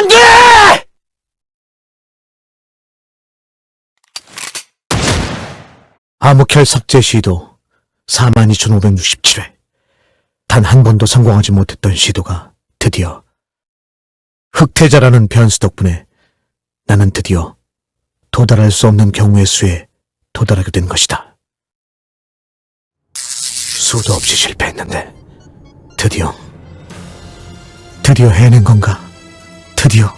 안 돼! 암흑혈 삭제 시도 42,567회. 단 한 번도 성공하지 못했던 시도가 드디어 흑태자라는 변수 덕분에 나는 드디어 도달할 수 없는 경우의 수에 도달하게 된 것이다. 수도 없이 실패했는데 드디어 해낸 건가? 드디어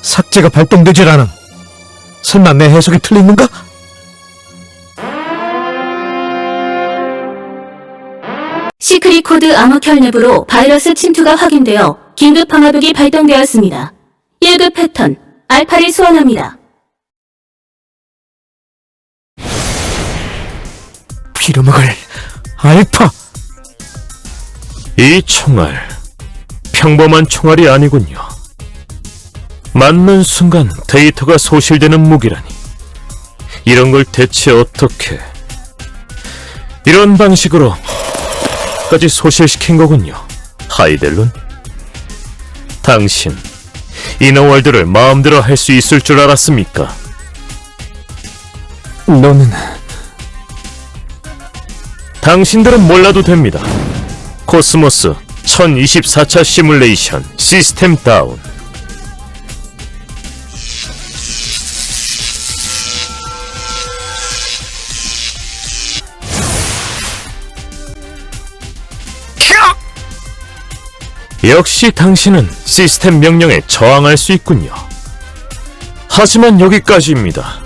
삭제가 발동되질 않아. 설마 내 해석이 틀린 건가? 시크릿 코드 암흑혈 내부로 바이러스 침투가 확인되어 긴급 방화벽이 발동되었습니다. 1급 패턴 알파를 소환합니다. 빌어먹을 알파! 이 총알, 평범한 총알이 아니군요. 맞는 순간 데이터가 소실되는 무기라니. 이런 걸 대체 어떻게... 이런 방식으로 까지 소실시킨 거군요. 하이델룬? 당신, 이너월드를 마음대로 할 수 있을 줄 알았습니까? 너는... 당신들은 몰라도 됩니다. 코스모스 1024차 시뮬레이션 시스템 다운. 역시 당신은 시스템 명령에 저항할 수 있군요. 하지만 여기까지입니다.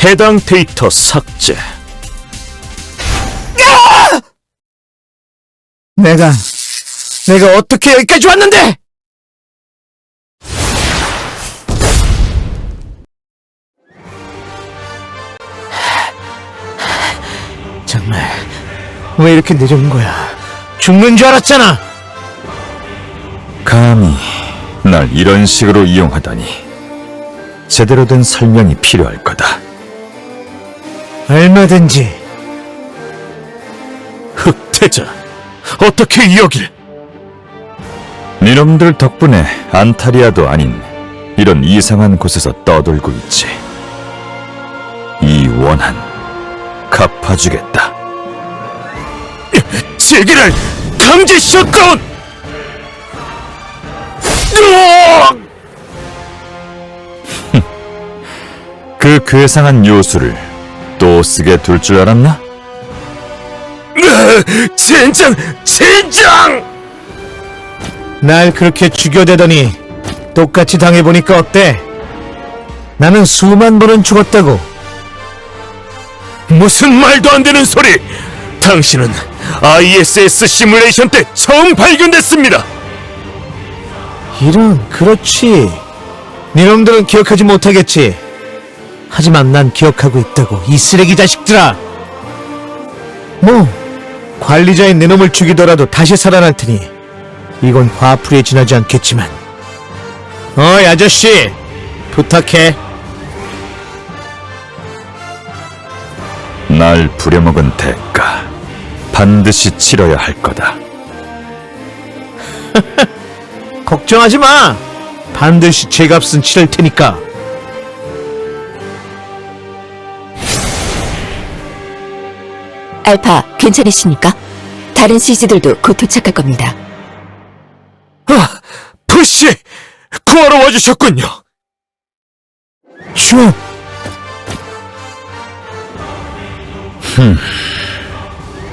해당 데이터 삭제. 내가 어떻게 여기까지 왔는데! 정말 왜 이렇게 늦은 거야? 죽는 줄 알았잖아! 감히 날 이런 식으로 이용하다니. 제대로 된 설명이 필요할 거다. 얼마든지. 흑태자, 어떻게 여길? 니놈들 덕분에 안타리아도 아닌 이런 이상한 곳에서 떠돌고 있지. 이 원한 갚아주겠다. 제기를 강제 셧다운! 그 괴상한 요술을 또 쓰게 둘 줄 알았나? 젠장! 날 그렇게 죽여대더니 똑같이 당해보니까 어때? 나는 수만 번은 죽었다고. 무슨 말도 안 되는 소리! 당신은 ISS 시뮬레이션 때 처음 발견됐습니다! 이런, 그렇지. 니놈들은 기억하지 못하겠지. 하지만 난 기억하고 있다고, 이 쓰레기 자식들아! 뭐, 관리자인 내 놈을 죽이더라도 다시 살아날 테니 이건 화풀이에 지나지 않겠지만. 어이, 아저씨! 부탁해. 날 부려먹은 대가 반드시 치러야 할 거다. 걱정하지 마! 반드시 죄값은 치를 테니까. 알파, 괜찮으십니까? 다른 CG들도 곧 도착할 겁니다. 아, 푸시! 구하러 와주셨군요! 슈!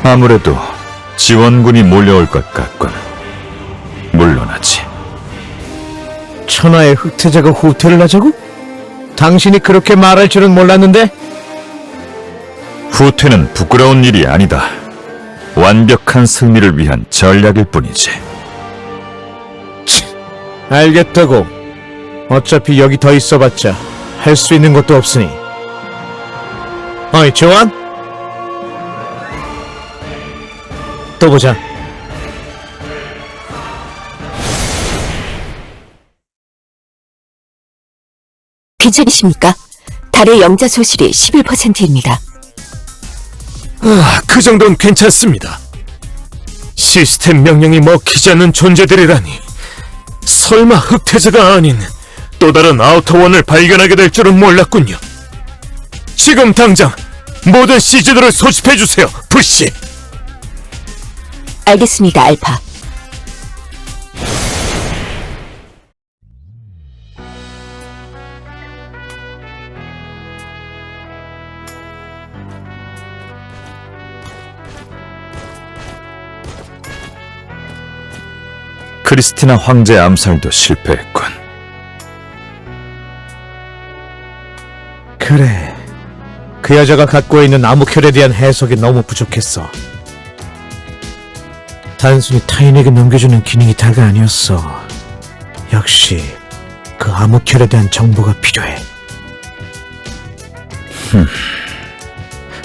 아무래도 지원군이 몰려올 것 같군. 물론하지. 천하의 흑태자가 후퇴를 하자고? 당신이 그렇게 말할 줄은 몰랐는데? 후퇴는 부끄러운 일이 아니다. 완벽한 승리를 위한 전략일 뿐이지. 알겠다고. 어차피 여기 더 있어봤자 할 수 있는 것도 없으니. 어이, 조한? 또 보자. 괜찮으십니까? 달의 영자 소실이 11%입니다. 그 정도는 괜찮습니다. 시스템 명령이 먹히지 않는 존재들이라니. 설마 흑태자가 아닌 또 다른 아우터원을 발견하게 될 줄은 몰랐군요. 지금 당장 모든 시즈들을 소집해주세요, 부시! 알겠습니다, 알파. 크리스티나 황제 암살도 실패했군. 그래. 그 여자가 갖고 있는 암흑혈에 대한 해석이 너무 부족했어. 단순히 타인에게 넘겨주는 기능이 다가 아니었어. 역시 그 암흑혈에 대한 정보가 필요해.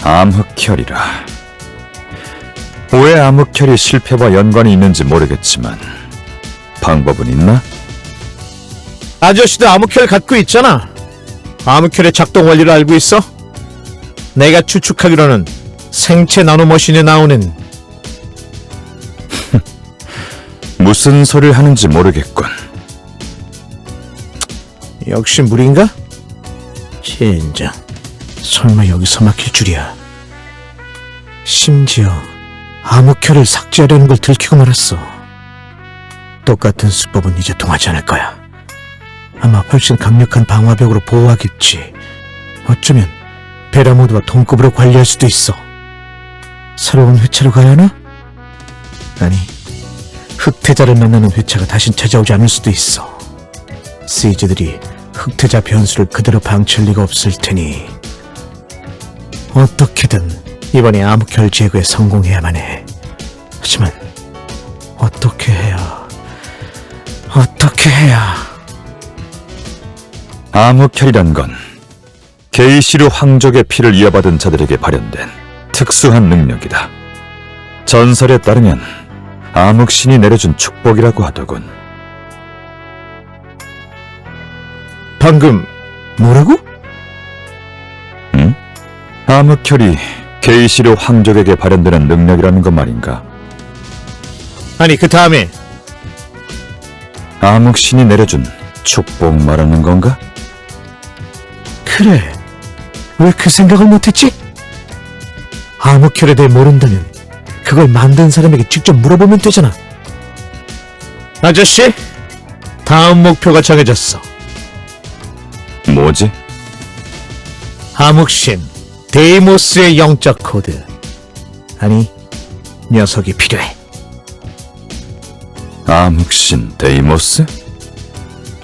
암흑혈이라. 왜 암흑혈이 실패와 연관이 있는지 모르겠지만 방법은 있나? 아저씨도 암흑혈 갖고 있잖아. 암흑혈의 작동 원리를 알고 있어? 내가 추측하기로는 생체 나노머신에 나오는 무슨 소리를 하는지 모르겠군. 역시 물인가? 젠장. 설마 여기서 막힐 줄이야. 심지어 암흑혈을 삭제하려는 걸 들키고 말았어. 똑같은 수법은 이제 통하지 않을 거야. 아마 훨씬 강력한 방화벽으로 보호하겠지. 어쩌면 베라모드와 동급으로 관리할 수도 있어. 새로운 회차로 가야 하나? 아니, 흑태자를 만나는 회차가 다신 찾아오지 않을 수도 있어. 시즈들이 흑태자 변수를 그대로 방치할 리가 없을 테니 어떻게든 이번에 암흑혈 제거에 성공해야만 해. 하지만 어떻게 해야... 암흑혈이란 건 게이시르 황족의 피를 이어받은 자들에게 발현된 특수한 능력이다. 전설에 따르면 암흑신이 내려준 축복이라고 하더군. 방금 뭐라고? 응? 암흑혈이 게이시르 황족에게 발현되는 능력이라는 것 말인가? 아니, 그 다음에 암흑신이 내려준 축복 말하는 건가? 그래, 왜 그 생각을 못했지? 암흑혈에 대해 모른다면 그걸 만든 사람에게 직접 물어보면 되잖아. 아저씨, 다음 목표가 정해졌어. 뭐지? 암흑신 데이모스의 영적 코드. 아니, 녀석이 필요해. 암흑신 데이모스?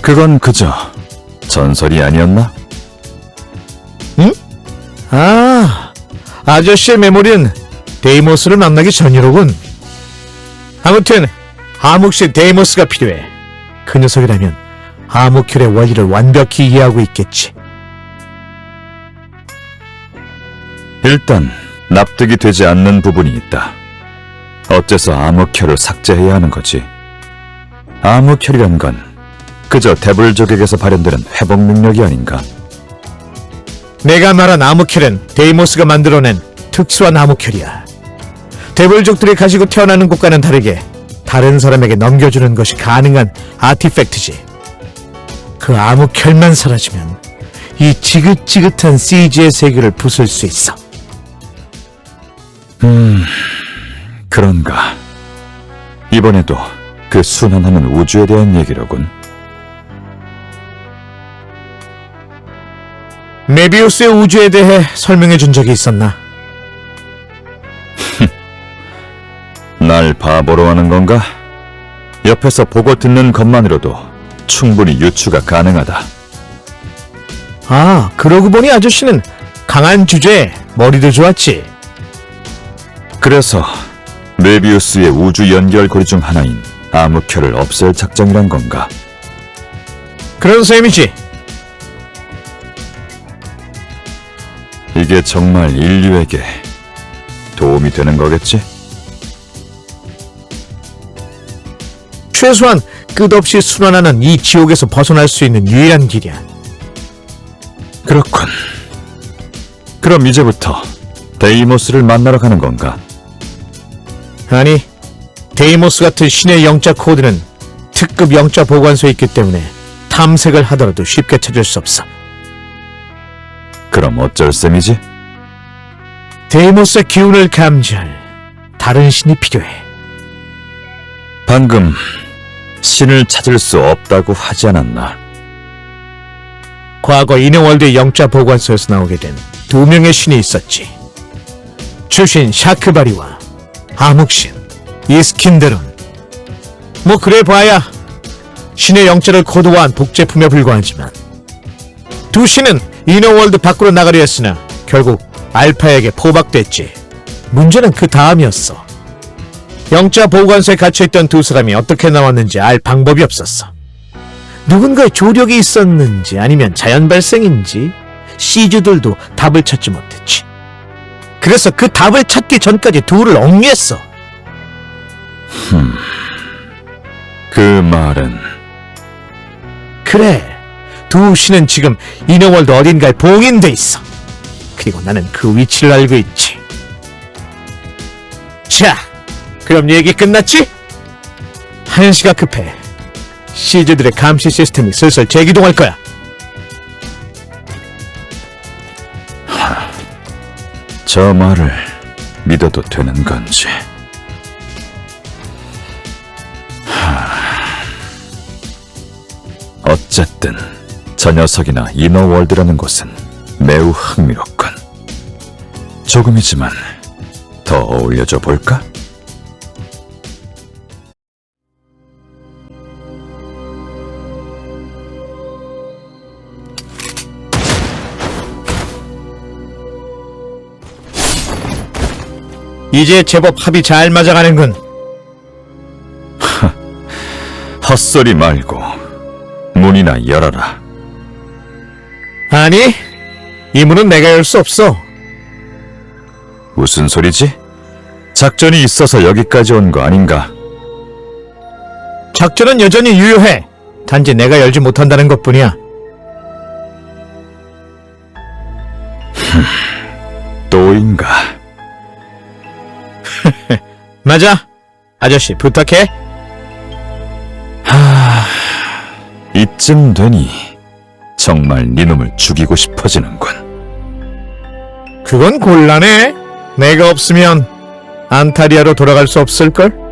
그건 그저 전설이 아니었나? 아, 아저씨의 메모리는 데이모스를 만나기 전이로군. 아무튼 암흑신 데이모스가 필요해. 그 녀석이라면 암흑혈의 원리를 완벽히 이해하고 있겠지. 일단 납득이 되지 않는 부분이 있다. 어째서 암흑혈을 삭제해야 하는 거지? 암흑혈이란 건 그저 데블족에게서 발현되는 회복 능력이 아닌가? 내가 말한 암흑혈은 데이모스가 만들어낸 특수한 암흑혈이야. 데블족들이 가지고 태어나는 것과는 다르게 다른 사람에게 넘겨주는 것이 가능한 아티팩트지. 그 암흑혈만 사라지면 이 지긋지긋한 CG의 세계를 부술 수 있어. 그런가. 이번에도 그 순환하는 우주에 대한 얘기로군. 메비우스의 우주에 대해 설명해 준 적이 있었나? 날 바보로 하는 건가? 옆에서 보고 듣는 것만으로도 충분히 유추가 가능하다. 아, 그러고 보니 아저씨는 강한 주제에 머리도 좋았지. 그래서 메비우스의 우주 연결고리 중 하나인 암흑혈을 없앨 작정이란 건가? 그런 셈이지. 이게 정말 인류에게 도움이 되는 거겠지? 최소한 끝없이 순환하는 이 지옥에서 벗어날 수 있는 유일한 길이야. 그렇군. 그럼 이제부터 데이모스를 만나러 가는 건가? 아니, 데이모스 같은 신의 영적 코드는 특급 영자 보관소에 있기 때문에 탐색을 하더라도 쉽게 찾을 수 없어. 그럼 어쩔 셈이지? 데이모스의 기운을 감지할 다른 신이 필요해. 방금 신을 찾을 수 없다고 하지 않았나? 과거 이너월드의 영자 보관소에서 나오게 된 두 명의 신이 있었지. 주신 샤크바리와 암흑신 이스킨드론. 뭐 그래 봐야 신의 영자를 코드화한 복제품에 불과하지만 두 신은 이너월드 밖으로 나가려 했으나 결국 알파에게 포박됐지. 문제는 그 다음이었어. 영자 보관소에 갇혀있던 두 사람이 어떻게 나왔는지 알 방법이 없었어. 누군가의 조력이 있었는지 아니면 자연 발생인지 시즈들도 답을 찾지 못했지. 그래서 그 답을 찾기 전까지 둘을 억류했어. 그 말은 그래, 두 신은 지금 이너월드 어딘가에 봉인돼 있어. 그리고 나는 그 위치를 알고 있지. 자, 그럼 얘기 끝났지? 한시가 급해. 시즈들의 감시 시스템이 슬슬 재기동할 거야. 저 말을 믿어도 되는 건지. 어쨌든 저 녀석이나 이너월드라는 곳은 매우 흥미롭군. 조금이지만 더 어울려줘 볼까? 이제 제법 합이 잘 맞아가는군. 헛소리 말고 문이나 열어라. 아니, 이 문은 내가 열 수 없어. 무슨 소리지? 작전이 있어서 여기까지 온 거 아닌가? 작전은 여전히 유효해. 단지 내가 열지 못한다는 것뿐이야. 또인가? 맞아. 아저씨, 부탁해. 이쯤 되니 정말 니놈을 죽이고 싶어지는군. 그건 곤란해. 내가 없으면 안타리아로 돌아갈 수 없을걸?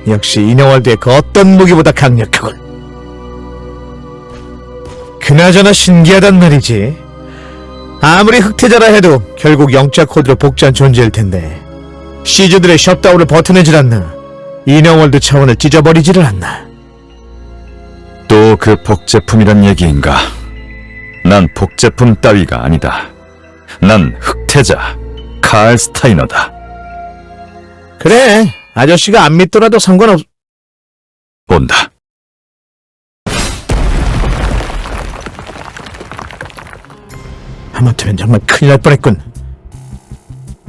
역시 이너월드의 그 어떤 무기보다 강력하군. 그나저나 신기하단 말이지. 아무리 흑태자라 해도 결국 영자 코드로 복제한 존재일 텐데 시즈들의 셧다운을 버텨내질 않나. 이너월드 차원을 찢어버리지를 않나. 또 그 복제품이란 얘기인가? 난 복제품 따위가 아니다. 난 흑태자 칼 스타이너다. 그래, 아저씨가 안 믿더라도 상관없... 온다. 하마터면 정말 큰일 날 뻔했군.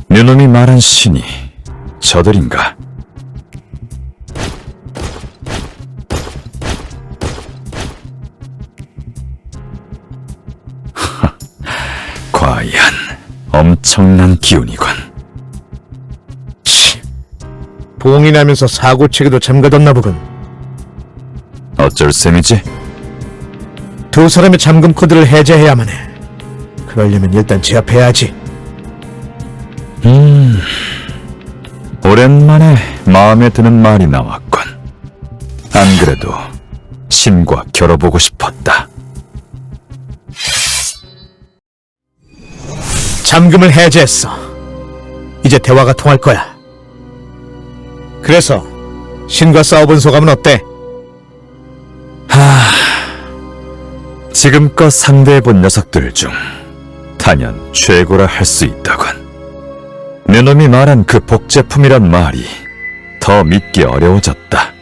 네놈이 말한 신이 저들인가? 과연 엄청난 기운이군. 치, 봉인하면서 사고체계도 잠가뒀나 보군. 어쩔 셈이지? 두 사람의 잠금 코드를 해제해야만 해. 그러려면 일단 제압해야지. 오랜만에 마음에 드는 말이 나왔군. 안 그래도 신과 겨뤄보고 싶었다. 잠금을 해제했어. 이제 대화가 통할 거야. 그래서 신과 싸워본 소감은 어때? 지금껏 상대해본 녀석들 중 단연 최고라 할 수 있다군. 내 놈이 말한 그 복제품이란 말이 더 믿기 어려워졌다.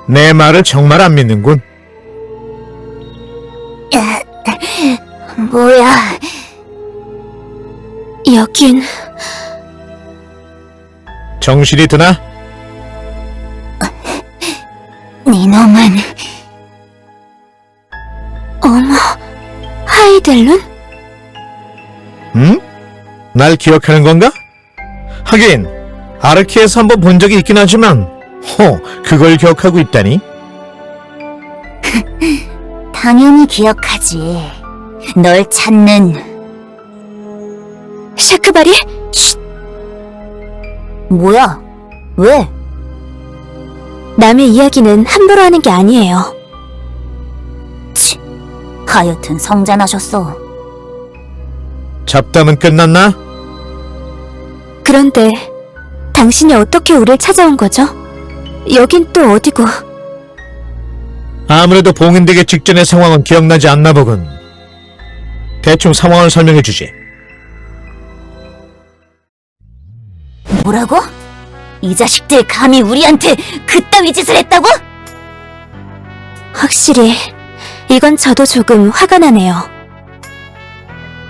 내 말을 정말 안 믿는군. 뭐야? 여긴 정신이 드나? 네 놈은 하이델룬? 응? 날 기억하는 건가? 하긴 아르키에서 한번 본 적이 있긴 하지만 그걸 기억하고 있다니? 당연히 기억하지. 널 찾는. 샤크바리? 뭐야? 왜? 남의 이야기는 함부로 하는 게 아니에요. 하여튼 성장하셨어. 잡담은 끝났나? 그런데 당신이 어떻게 우릴 찾아온 거죠? 여긴 또 어디고? 아무래도 봉인되기 직전의 상황은 기억나지 않나 보군. 대충 상황을 설명해주지. 뭐라고? 이 자식들 감히 우리한테 그따위 짓을 했다고? 확실히 이건 저도 조금 화가 나네요.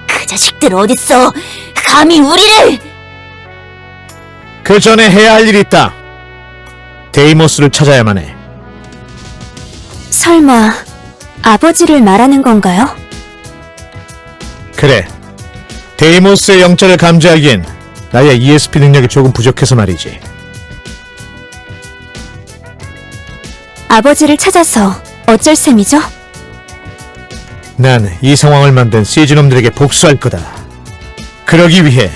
그 자식들 어딨어? 감히 우리를! 그 전에 해야 할 일이 있다. 데이모스를 찾아야만 해. 설마 아버지를 말하는 건가요? 그래. 데이모스의 영자를 감지하기엔 나의 ESP 능력이 조금 부족해서 말이지. 아버지를 찾아서 어쩔 셈이죠? 난 이 상황을 만든 시즈놈들에게 복수할 거다. 그러기 위해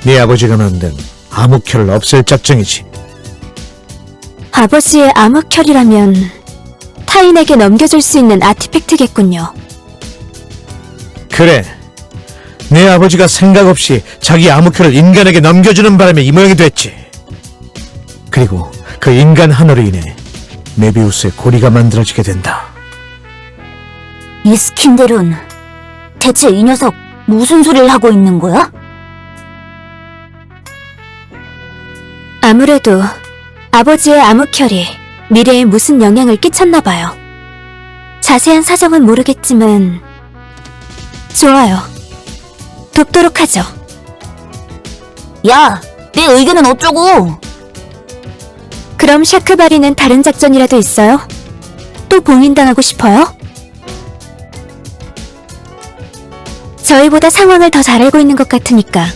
네 아버지가 만든 암흑혈을 없앨 작정이지. 아버지의 암흑혈이라면 타인에게 넘겨줄 수 있는 아티팩트겠군요. 그래. 내 아버지가 생각 없이 자기 암흑혈을 인간에게 넘겨주는 바람에 이 모양이 됐지. 그리고 그 인간 하나로 인해 메비우스의 고리가 만들어지게 된다. 이스킨데룬, 대체 이 녀석 무슨 소리를 하고 있는 거야? 아무래도 아버지의 암흑혈이 미래에 무슨 영향을 끼쳤나 봐요. 자세한 사정은 모르겠지만 좋아요. 돕도록 하죠. 야, 내 의견은 어쩌고? 그럼 샤크바리는 다른 작전이라도 있어요? 또 봉인당하고 싶어요? 저희보다 상황을 더 잘 알고 있는 것 같으니까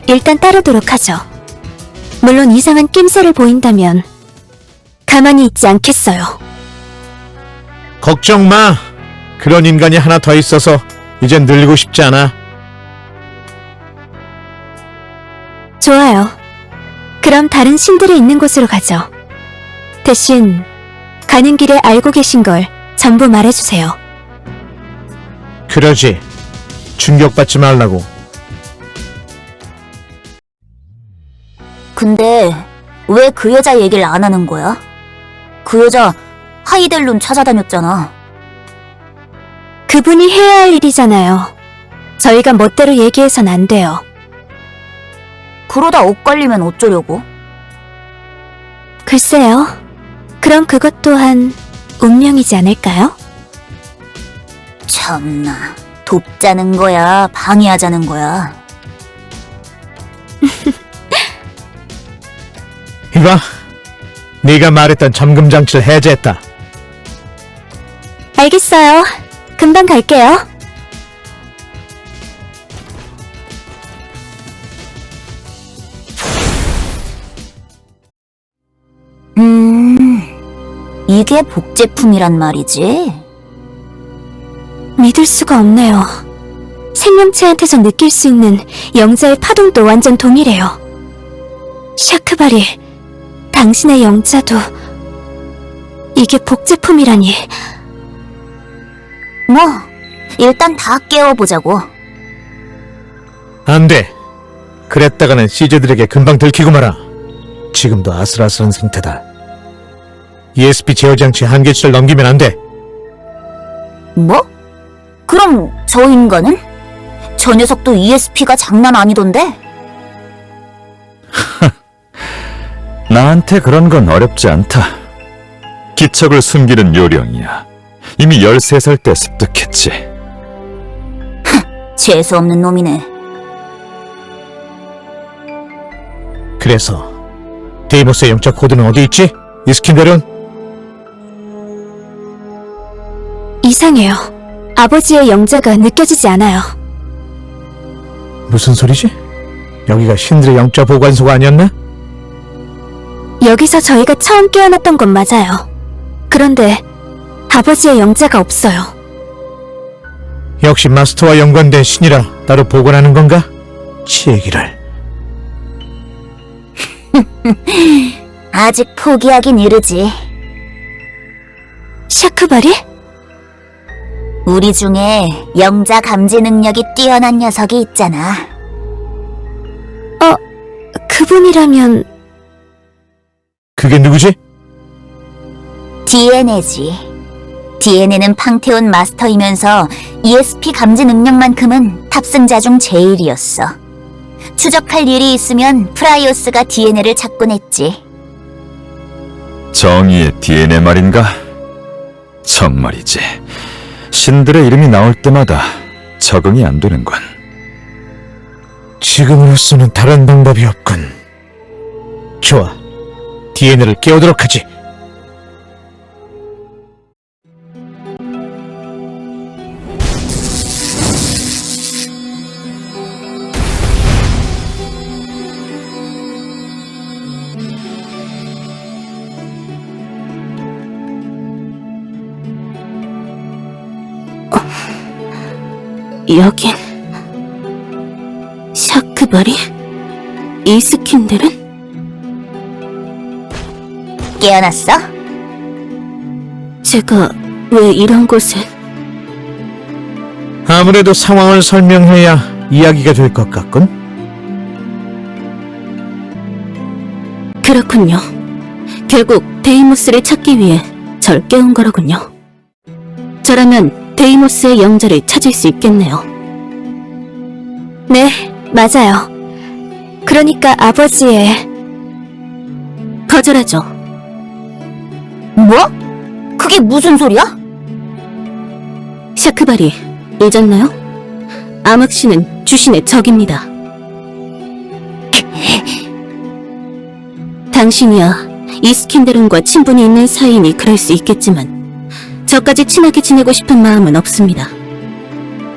일단 따르도록 하죠. 물론 이상한 낌새를 보인다면 가만히 있지 않겠어요. 걱정 마. 그런 인간이 하나 더 있어서 이젠 늘리고 싶지 않아. 좋아요. 그럼 다른 신들이 있는 곳으로 가죠. 대신 가는 길에 알고 계신 걸 전부 말해주세요. 그러지. 충격받지 말라고. 근데 왜 그 여자 얘기를 안 하는 거야? 그 여자 하이델룬 찾아다녔잖아. 그분이 해야 할 일이잖아요. 저희가 멋대로 얘기해선 안 돼요. 그러다 엇갈리면 어쩌려고? 글쎄요. 그럼 그것 또한 운명이지 않을까요? 참나, 돕자는 거야, 방해하자는 거야. 이봐. 네가 말했던 잠금 장치를 해제했다. 알겠어요. 금방 갈게요. 이게 복제품이란 말이지? 믿을 수가 없네요. 생명체한테서 느낄 수 있는 영자의 파동도 완전 동일해요. 샤크바리, 당신의 영자도 이게 복제품이라니. 뭐, 일단 다 깨워보자고. 안 돼. 그랬다가는 시즈들에게 금방 들키고 말아. 지금도 아슬아슬한 상태다. ESP 제어 장치 한계치를 넘기면 안 돼. 뭐? 그럼 저 인간은? 저 녀석도 ESP가 장난 아니던데? 나한테 그런 건 어렵지 않다. 기척을 숨기는 요령이야. 이미 13살 때 습득했지. 재수없는 놈이네. 그래서 데이모스의 영자 코드는 어디 있지? 이스킨데룬? 이상해요. 아버지의 영자가 느껴지지 않아요. 무슨 소리지? 여기가 신들의 영자 보관소가 아니었나? 여기서 저희가 처음 깨어났던 건 맞아요. 그런데 아버지의 영자가 없어요. 역시 마스터와 연관된 신이라 따로 보관하는 건가? 치얘기를. 아직 포기하긴 이르지. 샤크바리? 우리 중에 영자 감지 능력이 뛰어난 녀석이 있잖아. 그분이라면 그게 누구지? DNA지. DNA는 팡테온 마스터이면서 ESP 감지 능력만큼은 탑승자 중 제일이었어. 추적할 일이 있으면 프라이오스가 DNA를 찾곤 했지. 정의의 DNA 말인가? 정말이지. 신들의 이름이 나올 때마다 적응이 안 되는군. 지금으로서는 다른 방법이 없군. 좋아. DNA를 깨우도록 하지. 여긴 샤크바리? 이 스킨들은? 깨어났어? 제가 왜 이런 곳에? 아무래도 상황을 설명해야 이야기가 될 것 같군. 그렇군요. 결국 데이모스를 찾기 위해 절 깨운 거로군요. 저라면 데이모스의 영자를 찾을 수 있겠네요. 네, 맞아요. 그러니까 아버지의 거절하죠. 뭐? 그게 무슨 소리야? 샤크바리, 잊었나요? 암흑신은 주신의 적입니다. 당신이야 이스킨데룬과 친분이 있는 사이니 그럴 수 있겠지만 저까지 친하게 지내고 싶은 마음은 없습니다.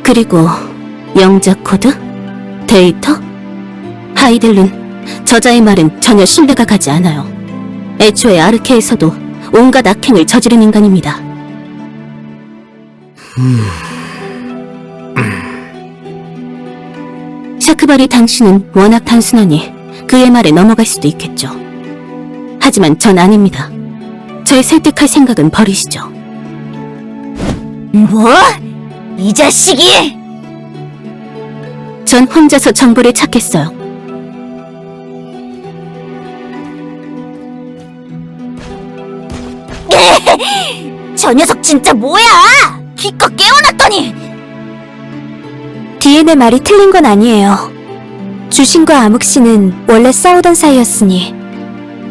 그리고 영자 코드? 데이터? 하이델룬, 저자의 말은 전혀 신뢰가 가지 않아요. 애초에 아르케에서도 온갖 악행을 저지른 인간입니다. 샤크바리 당신은 워낙 단순하니 그의 말에 넘어갈 수도 있겠죠. 하지만 전 아닙니다. 절 설득할 생각은 버리시죠. 뭐? 이 자식이! 전 혼자서 정보를 찾겠어요. 저 녀석 진짜 뭐야! 기껏 깨워놨더니! DNA 말이 틀린 건 아니에요. 주신과 암흑신은 원래 싸우던 사이였으니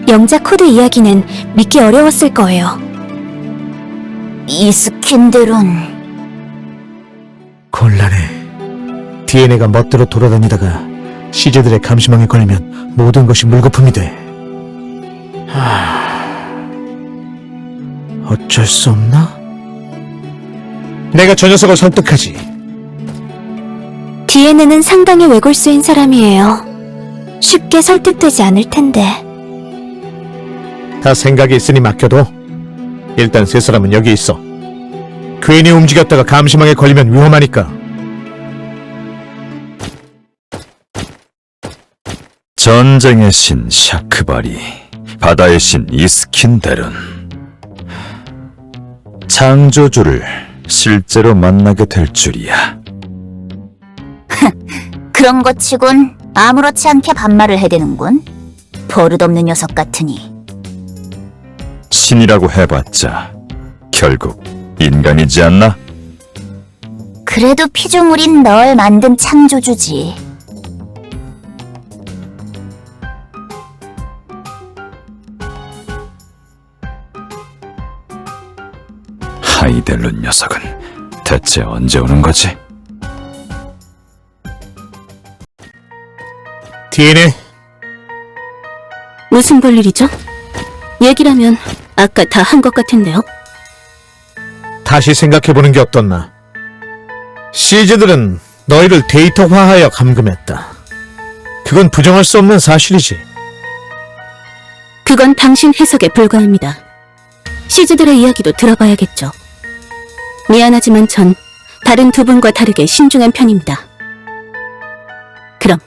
영자 코드 이야기는 믿기 어려웠을 거예요. 이스킨데룬... 곤란해. DNA가 멋대로 돌아다니다가 시즈들의 감시망에 걸리면 모든 것이 물거품이 돼. 어쩔 수 없나? 내가 저 녀석을 설득하지. DNA는 상당히 외골수인 사람이에요. 쉽게 설득되지 않을 텐데. 다 생각이 있으니 맡겨둬. 일단 세 사람은 여기 있어. 괜히 움직였다가 감시망에 걸리면 위험하니까. 전쟁의 신 샤크바리, 바다의 신 이스킨데룬. 창조주를 실제로 만나게 될 줄이야. 그런 것 치곤 아무렇지 않게 반말을 해대는군. 버릇없는 녀석 같으니. 신이라고 해봤자 결국 인간이지 않나? 그래도 피조물인 널 만든 창조주지. 하이델룬 녀석은 대체 언제 오는 거지? DNA. 무슨 볼일이죠? 얘기라면 아까 다 한 것 같은데요. 다시 생각해보는 게 어떻나. 시즈들은 너희를 데이터화하여 감금했다. 그건 부정할 수 없는 사실이지. 그건 당신 해석에 불과합니다. 시즈들의 이야기도 들어봐야겠죠. 미안하지만 전 다른 두 분과 다르게 신중한 편입니다. 그럼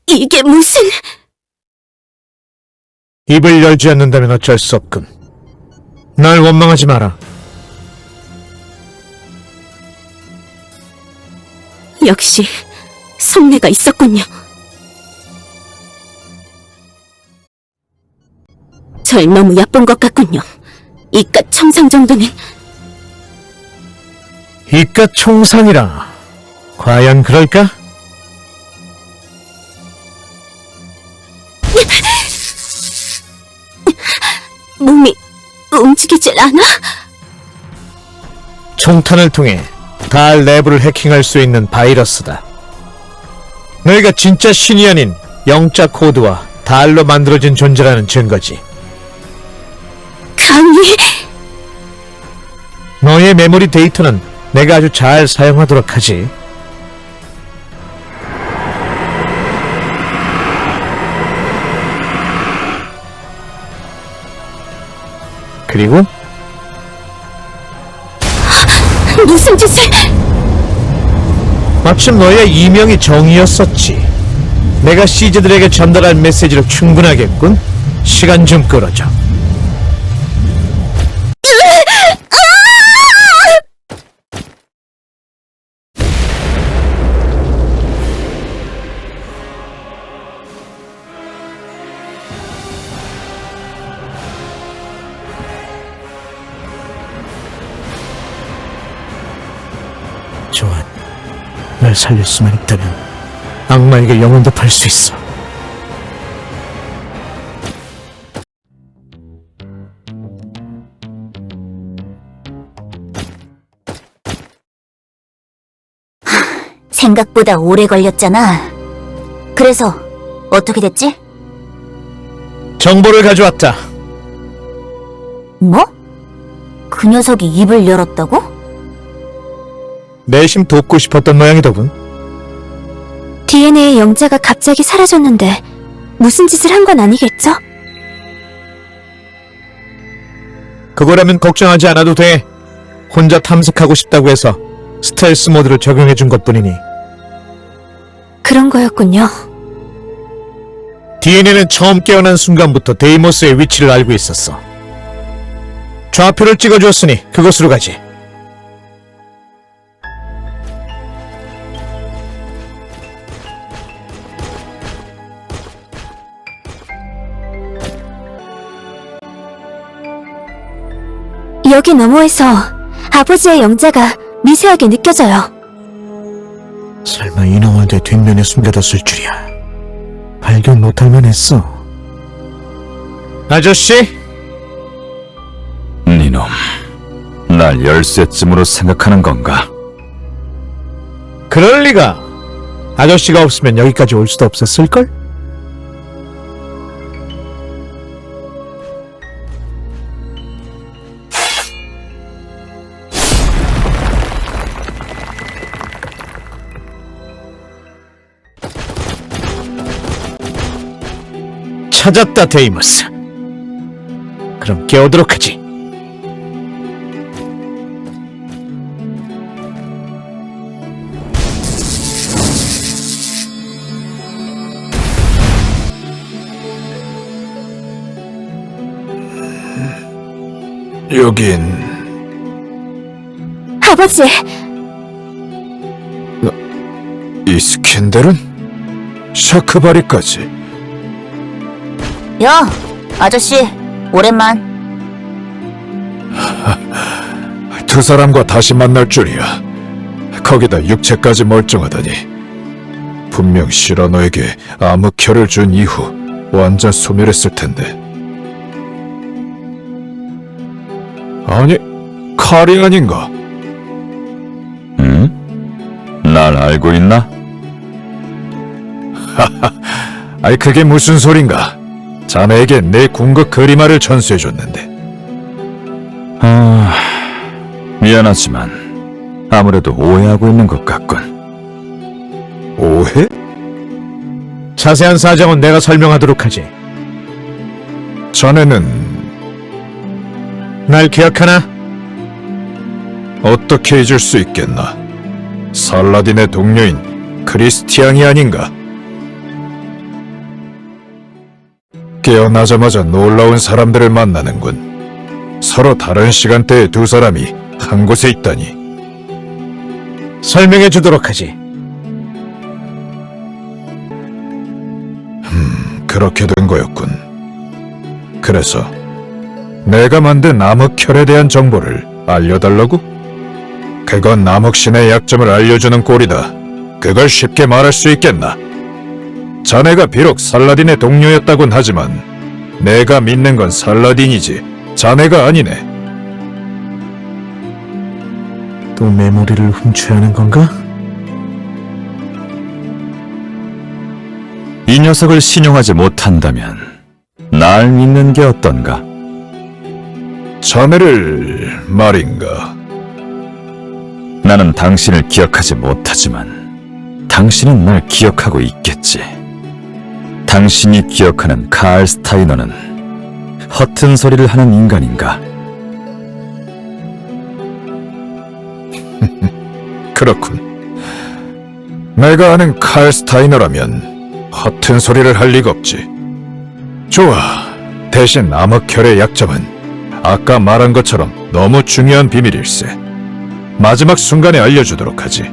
이게 무슨... 입을 열지 않는다면 어쩔 수 없군. 날 원망하지 마라. 역시 속내가 있었군요. 절 너무 얕본 것 같군요. 이깟 청상 정도는... 이깟 총상이라 과연 그럴까? 몸이 움직이질 않아? 총탄을 통해 달 내부를 해킹할 수 있는 바이러스다. 너희가 진짜 신이 아닌 영자 코드와 달로 만들어진 존재라는 증거지. 감히... 너의 메모리 데이터는 내가 아주 잘 사용하도록 하지. 그리고 무슨 짓을... 마침 너의 이명이 정이었었지. 내가 시즈들에게 전달할 메시지로 충분하겠군. 시간 좀 끌어줘. 조한, 날 살릴 수만 있다면 악마에게 영혼도 팔 수 있어. 생각보다 오래 걸렸잖아. 그래서 어떻게 됐지? 정보를 가져왔다. 뭐? 그 녀석이 입을 열었다고? 내심 돕고 싶었던 모양이더군. DNA의 영자가 갑자기 사라졌는데 무슨 짓을 한 건 아니겠죠? 그거라면 걱정하지 않아도 돼. 혼자 탐색하고 싶다고 해서 스텔스 모드를 적용해준 것뿐이니. 그런 거였군요. DNA는 처음 깨어난 순간부터 데이모스의 위치를 알고 있었어. 좌표를 찍어주었으니 그곳으로 가지. 여기 너머에서 아버지의 영자가 미세하게 느껴져요. 설마 인어원대 뒷면에 숨겨뒀을 줄이야. 발견 못할만 했어. 아저씨? 니놈, 날 열쇠쯤으로 생각하는 건가? 그럴 리가. 아저씨가 없으면 여기까지 올 수도 없었을걸? 찾았다, 데이모스. 그럼 깨우도록 하지. 여긴... 아버지, 이스켄델은? 샤크바리까지. 야, 아저씨, 오랜만. 두 사람과 다시 만날 줄이야. 거기다 육체까지 멀쩡하다니. 분명 시라노에게 암흑혈을 준 이후 완전 소멸했을 텐데. 아니, 칼이 아닌가? 응? 날 알고 있나? 아이, 그게 무슨 소린가? 자네에게 내 궁극 그리마를 전수해줬는데. 미안하지만 아무래도 오해하고 있는 것 같군. 오해? 자세한 사정은 내가 설명하도록 하지. 자네는 날 기억하나? 어떻게 잊을 수 있겠나? 살라딘의 동료인 크리스티앙이 아닌가? 깨어나자마자 놀라운 사람들을 만나는군. 서로 다른 시간대에 두 사람이 한 곳에 있다니. 설명해 주도록 하지. 그렇게 된 거였군. 그래서 내가 만든 암흑혈에 대한 정보를 알려달라고? 그건 암흑신의 약점을 알려주는 꼴이다. 그걸 쉽게 말할 수 있겠나? 자네가 비록 살라딘의 동료였다곤 하지만 내가 믿는 건 살라딘이지 자네가 아니네. 또 메모리를 훔쳐야 하는 건가? 이 녀석을 신용하지 못한다면 날 믿는 게 어떤가? 자네를 말인가? 나는 당신을 기억하지 못하지만 당신은 날 기억하고 있겠지. 당신이 기억하는 카알 스타이너는 허튼 소리를 하는 인간인가? 그렇군. 내가 아는 카알 스타이너라면 허튼 소리를 할 리가 없지. 좋아. 대신 암흑혈의 약점은 아까 말한 것처럼 너무 중요한 비밀일세. 마지막 순간에 알려주도록 하지.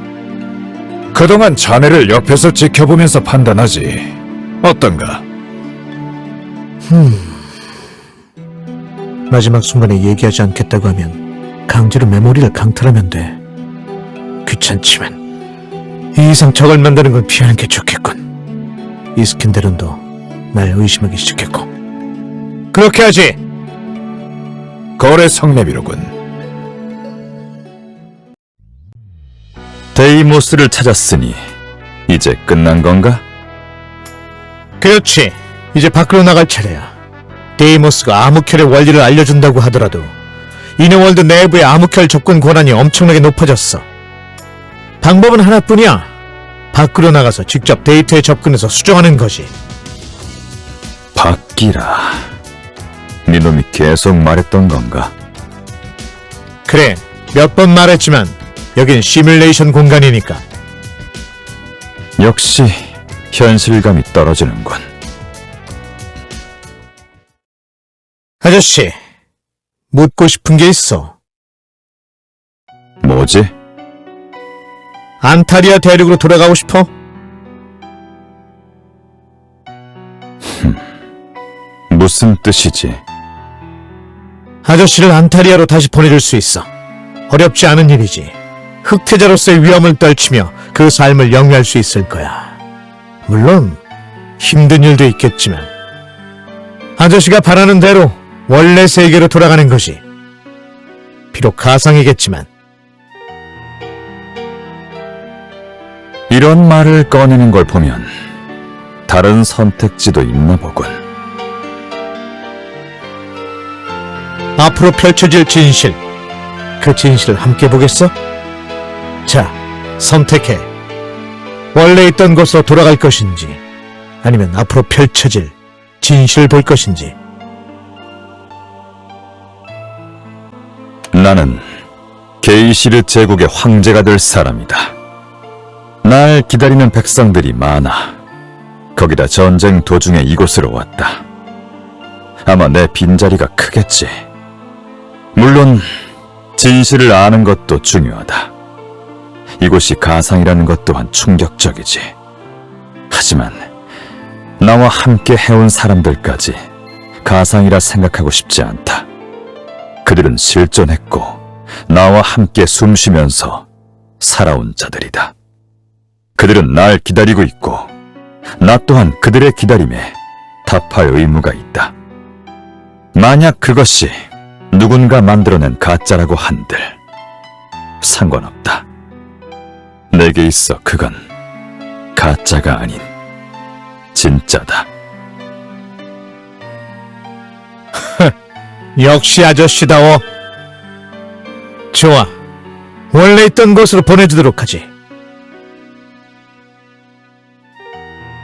그동안 자네를 옆에서 지켜보면서 판단하지. 어떤가? 마지막 순간에 얘기하지 않겠다고 하면 강제로 메모리를 강탈하면 돼. 귀찮지만 이 이상 적을 만드는 건 피하는 게 좋겠군. 이스킨데른도 날 의심하기 시작했고. 그렇게 하지. 거래 성내비로군. 데이모스를 찾았으니 이제 끝난 건가? 그렇지. 이제 밖으로 나갈 차례야. 데이모스가 암흑혈의 원리를 알려준다고 하더라도 이너월드 내부의 암흑혈 접근 권한이 엄청나게 높아졌어. 방법은 하나뿐이야. 밖으로 나가서 직접 데이터에 접근해서 수정하는 거지. 바뀌라. 네 놈이 계속 말했던 건가? 그래, 몇 번 말했지만 여긴 시뮬레이션 공간이니까. 역시 현실감이 떨어지는군. 아저씨, 묻고 싶은 게 있어. 뭐지? 안타리아 대륙으로 돌아가고 싶어? 무슨 뜻이지? 아저씨를 안타리아로 다시 보내줄 수 있어. 어렵지 않은 일이지. 흑태자로서의 위험을 떨치며 그 삶을 영위할 수 있을 거야. 물론 힘든 일도 있겠지만 아저씨가 바라는 대로 원래 세계로 돌아가는 것이 비록 가상이겠지만. 이런 말을 꺼내는 걸 보면 다른 선택지도 있나 보군. 앞으로 펼쳐질 진실, 그 진실을 함께 보겠어? 자, 선택해. 원래 있던 곳으로 돌아갈 것인지 아니면 앞으로 펼쳐질 진실을 볼 것인지. 나는 게이시르 제국의 황제가 될 사람이다. 날 기다리는 백성들이 많아. 거기다 전쟁 도중에 이곳으로 왔다. 아마 내 빈자리가 크겠지. 물론 진실을 아는 것도 중요하다. 이곳이 가상이라는 것 또한 충격적이지. 하지만 나와 함께 해온 사람들까지 가상이라 생각하고 싶지 않다. 그들은 실존했고 나와 함께 숨쉬면서 살아온 자들이다. 그들은 날 기다리고 있고 나 또한 그들의 기다림에 답할 의무가 있다. 만약 그것이 누군가 만들어낸 가짜라고 한들 상관없다. 내게 있어 그건 가짜가 아닌 진짜다. 역시 아저씨다워. 좋아. 원래 있던 곳으로 보내주도록 하지.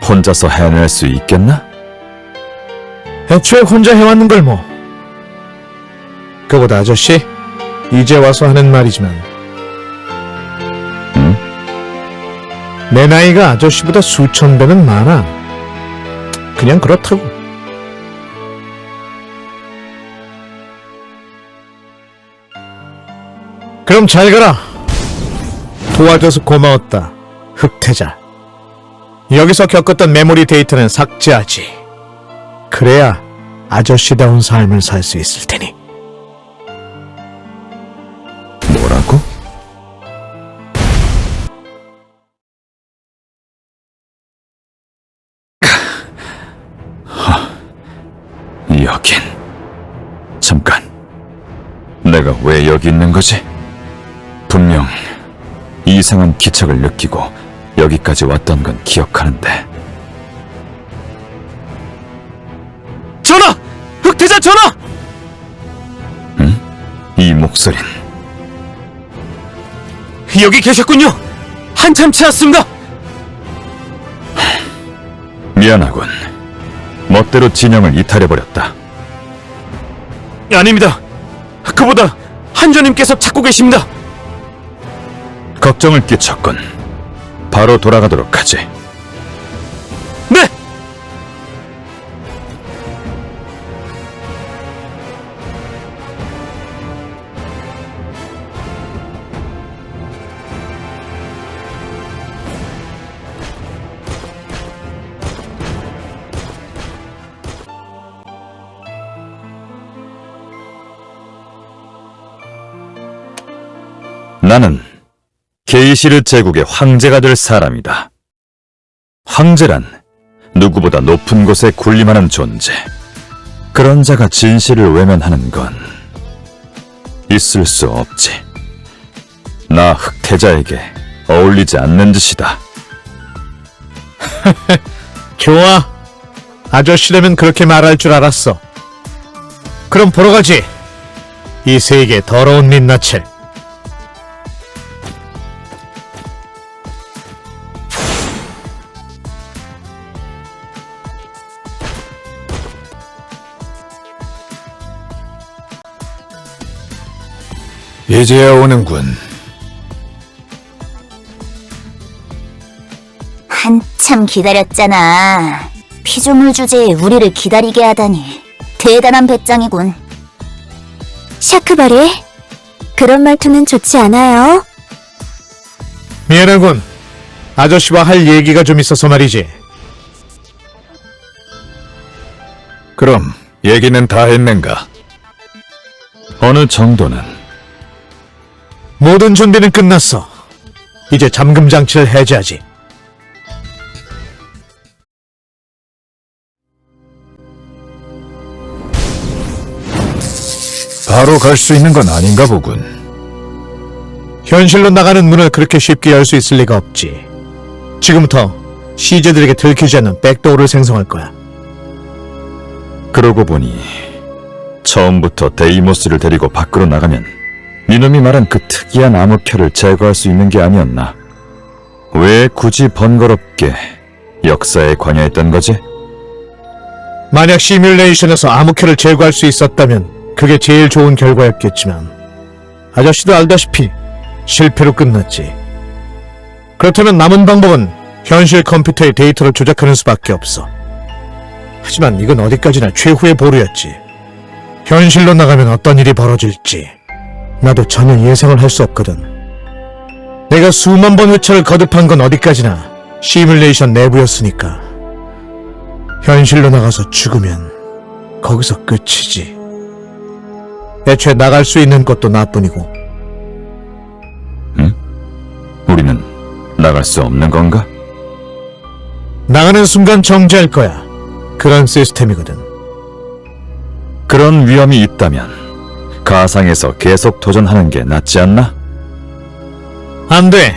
혼자서 해낼 수 있겠나? 애초에 혼자 해왔는 걸 뭐. 그보다 아저씨, 이제 와서 하는 말이지만 내 나이가 아저씨보다 수천 배는 많아. 그냥 그렇다고. 그럼 잘 가라. 도와줘서 고마웠다, 흑태자. 여기서 겪었던 메모리 데이터는 삭제하지. 그래야 아저씨다운 삶을 살 수 있을 테니. 뭐라고? 여긴... 잠깐... 내가 왜 여기 있는 거지? 분명 이상한 기척을 느끼고 여기까지 왔던 건 기억하는데. 전하! 흑태자 전하! 응? 이 목소린... 여기 계셨군요! 한참 찾았습니다! 미안하군. 멋대로 진영을 이탈해버렸다. 아닙니다. 그보다 한조님께서 찾고 계십니다. 걱정을 끼쳤군. 바로 돌아가도록 하지. 네! 나는 게이시르 제국의 황제가 될 사람이다. 황제란 누구보다 높은 곳에 군림하는 존재. 그런 자가 진실을 외면하는 건 있을 수 없지. 나 흑태자에게 어울리지 않는 짓이다. 좋아. 아저씨라면 그렇게 말할 줄 알았어. 그럼 보러 가지. 이 세계 더러운 민낯을. 이제야 오는군. 한참 기다렸잖아. 피조물 주제에 우리를 기다리게 하다니 대단한 배짱이군. 샤크바리, 그런 말투는 좋지 않아요. 미안하군. 아저씨와 할 얘기가 좀 있어서 말이지. 그럼 얘기는 다 했는가? 어느 정도는. 모든 준비는 끝났어. 이제 잠금 장치를 해제하지. 바로 갈 수 있는 건 아닌가 보군. 현실로 나가는 문을 그렇게 쉽게 열 수 있을 리가 없지. 지금부터 시제들에게 들키지 않는 백도어를 생성할 거야. 그러고 보니 처음부터 데이모스를 데리고 밖으로 나가면 니놈이 말한 그 특이한 암흑혈을 제거할 수 있는 게 아니었나? 왜 굳이 번거롭게 역사에 관여했던 거지? 만약 시뮬레이션에서 암흑혈을 제거할 수 있었다면 그게 제일 좋은 결과였겠지만 아저씨도 알다시피 실패로 끝났지. 그렇다면 남은 방법은 현실 컴퓨터의 데이터를 조작하는 수밖에 없어. 하지만 이건 어디까지나 최후의 보루였지. 현실로 나가면 어떤 일이 벌어질지 나도 전혀 예상을 할 수 없거든. 내가 수만 번 회차를 거듭한 건 어디까지나 시뮬레이션 내부였으니까. 현실로 나가서 죽으면 거기서 끝이지. 애초에 나갈 수 있는 것도 나뿐이고. 응? 우리는 나갈 수 없는 건가? 나가는 순간 정지할 거야. 그런 시스템이거든. 그런 위험이 있다면 가상에서 계속 도전하는 게 낫지 않나? 안 돼.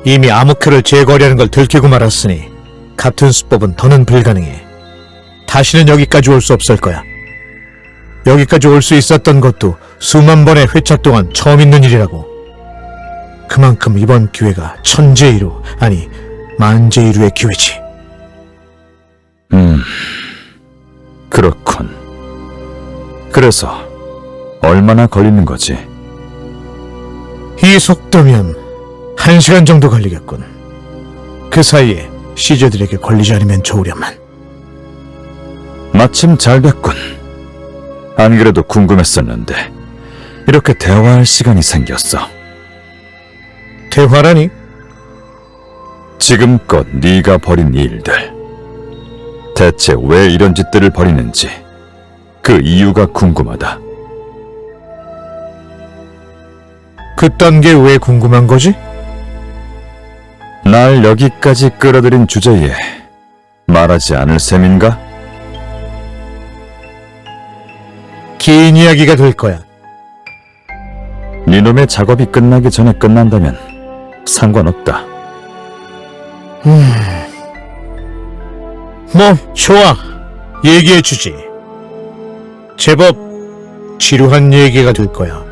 이미 암흑혈을 제거하려는 걸 들키고 말았으니 같은 수법은 더는 불가능해. 다시는 여기까지 올 수 없을 거야. 여기까지 올 수 있었던 것도 수만 번의 회차 동안 처음 있는 일이라고. 그만큼 이번 기회가 천재이루, 아니 만재이루의 기회지. 그렇군. 그래서 얼마나 걸리는 거지? 이 속도면 1시간 정도 걸리겠군. 그 사이에 시저들에게 걸리지 않으면 좋으련만. 마침 잘 됐군. 안 그래도 궁금했었는데 이렇게 대화할 시간이 생겼어. 대화라니? 지금껏 네가 벌인 일들, 대체 왜 이런 짓들을 벌이는지 그 이유가 궁금하다. 그딴 게 왜 궁금한 거지? 날 여기까지 끌어들인 주제에 말하지 않을 셈인가? 긴 이야기가 될 거야. 네놈의 작업이 끝나기 전에 끝난다면 상관없다. 뭐 좋아, 얘기해주지. 제법 지루한 얘기가 될 거야.